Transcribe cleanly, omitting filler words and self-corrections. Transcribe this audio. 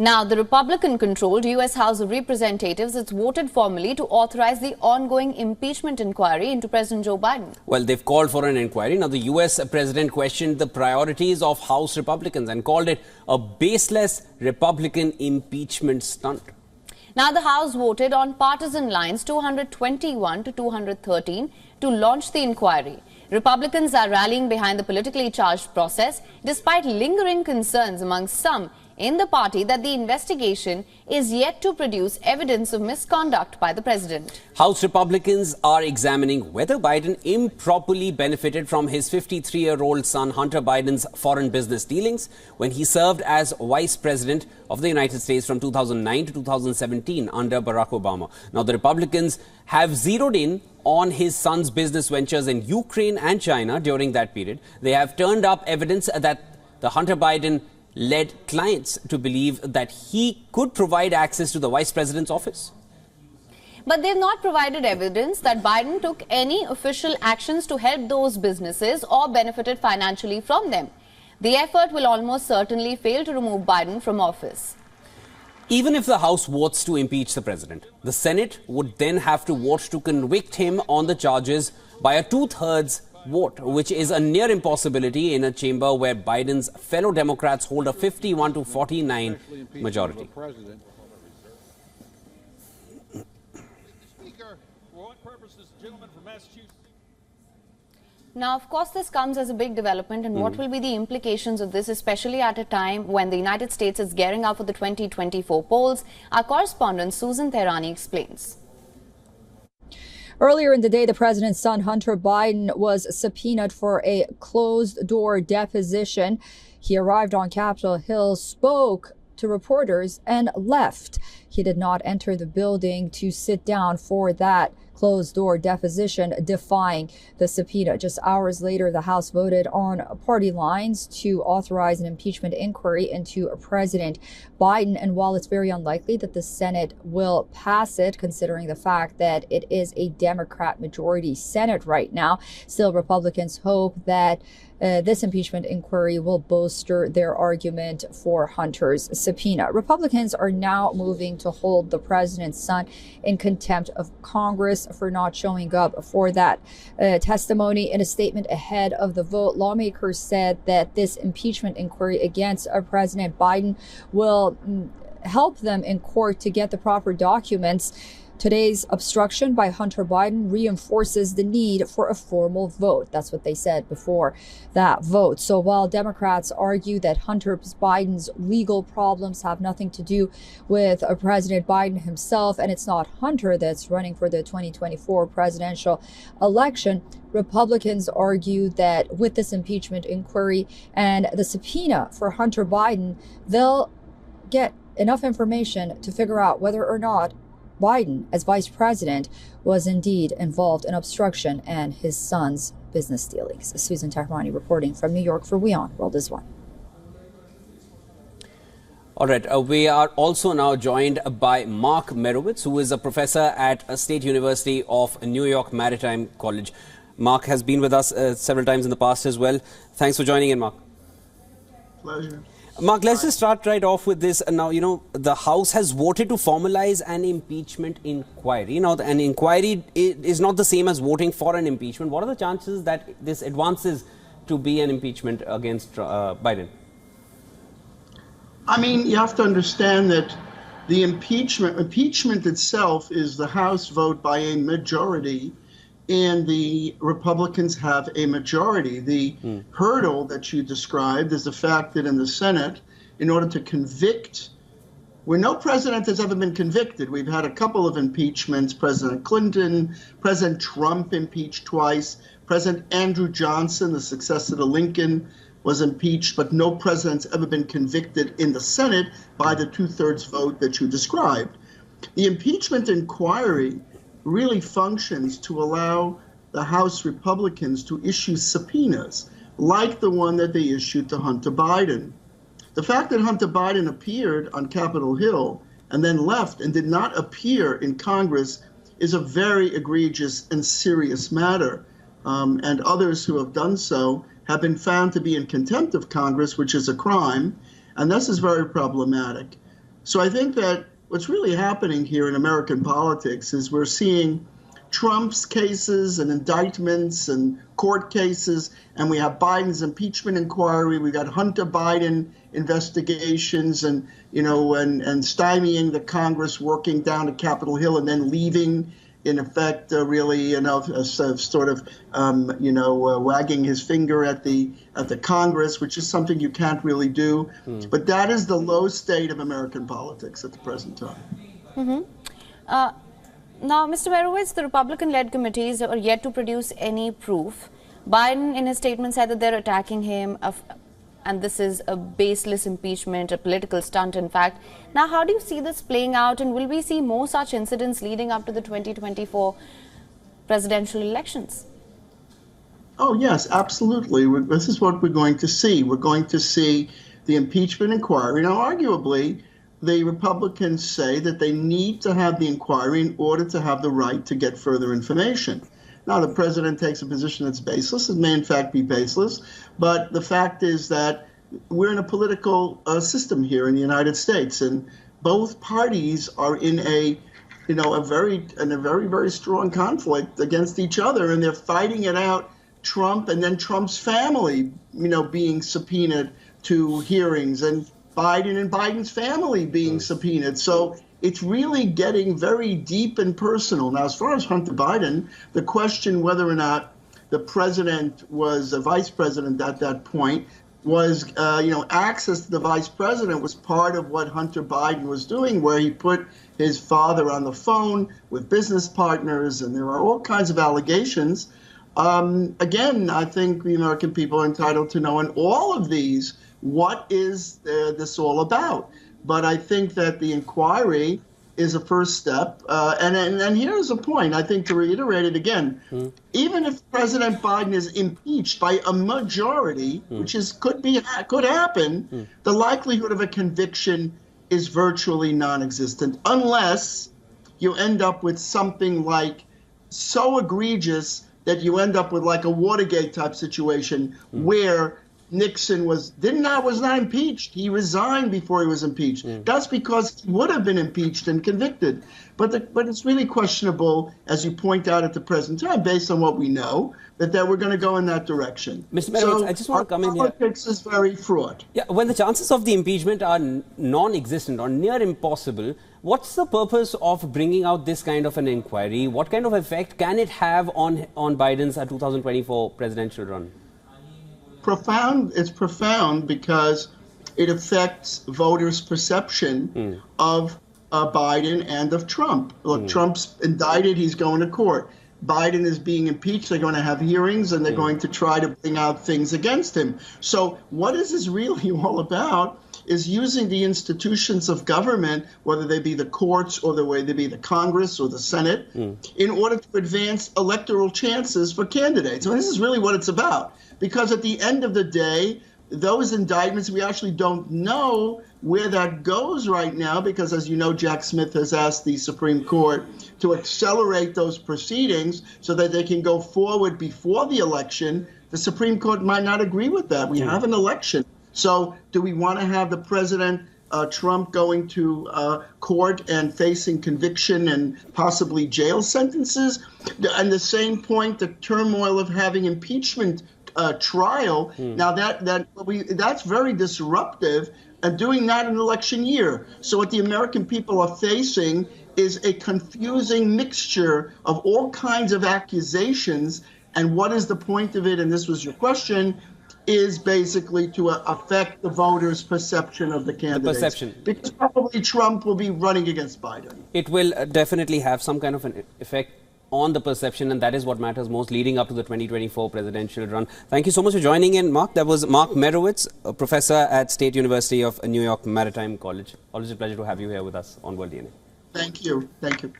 Now, the Republican-controlled U.S. House of Representatives has voted formally to authorize the ongoing impeachment inquiry into President Joe Biden. Well, they've called for an inquiry. Now, the U.S. president questioned the priorities of House Republicans and called it a baseless Republican impeachment stunt. Now, the House voted on partisan lines 221 to 213 to launch the inquiry. Republicans are rallying behind the politically charged process despite lingering concerns among some in the party that the investigation is yet to produce evidence of misconduct by the president. House Republicans are examining whether Biden improperly benefited from his 53-year-old son Hunter Biden's foreign business dealings when he served as vice president of the United States from 2009 to 2017 under Barack Obama. Now, the Republicans have zeroed in on his son's business ventures in Ukraine and China during that period. They have turned up evidence that the Hunter Biden led clients to believe that he could provide access to the vice president's office. But they've not provided evidence that Biden took any official actions to help those businesses or benefited financially from them. The effort will almost certainly fail to remove Biden from office. Even if the House votes to impeach the president, the Senate would then have to vote to convict him on the charges by a two-thirds vote, which is a near impossibility in a chamber where Biden's fellow Democrats hold a 51 to 49 majority. Speaker, for what purpose this gentleman from Massachusetts? Now, of course, this comes as a big development, and what will be the implications of this, especially at a time when the United States is gearing up for the 2024 polls? Our correspondent Susan Tehrani explains. Earlier in the day, the president's son, Hunter Biden, was subpoenaed for a closed-door deposition. He arrived on Capitol Hill, spoke to reporters, and left. He did not enter the building to sit down for that closed-door deposition, defying the subpoena. Just hours later, the House voted on party lines to authorize an impeachment inquiry into President Biden. And while it's very unlikely that the Senate will pass it, considering the fact that it is a Democrat majority Senate right now, still Republicans hope that this impeachment inquiry will bolster their argument for Hunter's subpoena. Republicans are now moving to hold the president's son in contempt of Congress for not showing up for that testimony. In a statement ahead of the vote, lawmakers said that this impeachment inquiry against President Biden will help them in court to get the proper documents. Today's obstruction by Hunter Biden reinforces the need for a formal vote. That's what they said before that vote. So while Democrats argue that Hunter Biden's legal problems have nothing to do with President Biden himself, and it's not Hunter that's running for the 2024 presidential election, Republicans argue that with this impeachment inquiry and the subpoena for Hunter Biden, they'll get enough information to figure out whether or not Biden, as vice president, was indeed involved in obstruction and his son's business dealings. Susan Tehrani reporting from New York for WION World is One. All right, we are also now joined by Mark Marowitz, who is a professor at State University of New York Maritime College. Mark has been with us several times in the past as well. Thanks for joining in, Mark. Pleasure. Mark, let's just start right off with this. Now, the House has voted to formalize an impeachment inquiry. An inquiry is not the same as voting for an impeachment. What are the chances that this advances to be an impeachment against Biden? I mean, you have to understand that the impeachment itself is the House vote by a majority, and the Republicans have a majority. The hurdle that you described is the fact that in the Senate, in order to convict, where no president has ever been convicted, we've had a couple of impeachments, President Clinton, President Trump impeached twice, President Andrew Johnson, the successor to Lincoln, was impeached, but no president's ever been convicted in the Senate by the two-thirds vote that you described. The impeachment inquiry really functions to allow the House Republicans to issue subpoenas like the one that they issued to Hunter Biden. The fact that Hunter Biden appeared on Capitol Hill and then left and did not appear in Congress is a very egregious and serious matter. And others who have done so have been found to be in contempt of Congress, which is a crime. And this is very problematic. So I think that what's really happening here in American politics is we're seeing Trump's cases and indictments and court cases, and we have Biden's impeachment inquiry. We got Hunter Biden investigations, and and stymieing the Congress, working down to Capitol Hill, and then leaving, in effect, wagging his finger at the Congress, which is something you can't really do. But that is the low state of American politics at the present time. Now, Mr. Marowitz, the Republican-led committees are yet to produce any proof. Biden, in his statement, said that they're attacking him, and this is a baseless impeachment, a political stunt, in fact. Now, how do you see this playing out, and will we see more such incidents leading up to the 2024 presidential elections? Oh, yes, absolutely. This is what we're going to see. We're going to see the impeachment inquiry. Now, arguably, the Republicans say that they need to have the inquiry in order to have the right to get further information. Now, the president takes a position that's baseless. It may, in fact, be baseless. But the fact is that we're in a political system here in the United States, and both parties are in a very, very strong conflict against each other, and they're fighting it out. Trump and then Trump's family, being subpoenaed to hearings, and Biden and Biden's family being subpoenaed. So it's really getting very deep and personal. Now, as far as Hunter Biden, the question whether or not the president was a vice president at that point was, access to the vice president was part of what Hunter Biden was doing, where he put his father on the phone with business partners, and there are all kinds of allegations. Again, I think the American people are entitled to know in all of these, what is this all about? But I think that the inquiry is a first step. And here's the point, I think, to reiterate it again. Even if President Biden is impeached by a majority, which could happen, the likelihood of a conviction is virtually non-existent, unless you end up with something like so egregious that you end up with like a Watergate type situation where Nixon was not impeached. He resigned before he was impeached. That's because he would have been impeached and convicted. But it's really questionable, as you point out at the present time, based on what we know, that we're going to go in that direction. Mr. Marowitz, I just want to come in here. Politics is very fraught. Yeah, when the chances of the impeachment are non-existent or near impossible, what's the purpose of bringing out this kind of an inquiry? What kind of effect can it have on Biden's 2024 presidential run? Profound. It's profound because it affects voters' perception of Biden and of Trump. Look, Trump's indicted, he's going to court. Biden is being impeached, they're going to have hearings, and they're going to try to bring out things against him. So what is this really all about is using the institutions of government, whether they be the courts or whether they be the Congress or the Senate, in order to advance electoral chances for candidates. So this is really what it's about. Because at the end of the day, those indictments, we actually don't know where that goes right now, because, as you know, Jack Smith has asked the Supreme Court to accelerate those proceedings so that they can go forward before the election. The Supreme Court might not agree with that. We have an election. So do we want to have the president, Trump, going to court and facing conviction and possibly jail sentences? And the same point, the turmoil of having impeachment trial. Now that's very disruptive, and doing that in an election year. So what the American people are facing is a confusing mixture of all kinds of accusations. And what is the point of it? And this was your question, is basically to affect the voters' perception of the candidates. The perception. Because probably Trump will be running against Biden. It will definitely have some kind of an effect on the perception, and that is what matters most leading up to the 2024 presidential run. Thank you so much for joining in, Mark. That was Mark Marowitz, a professor at State University of New York Maritime College. Always a pleasure to have you here with us on World DNA. Thank you. Thank you.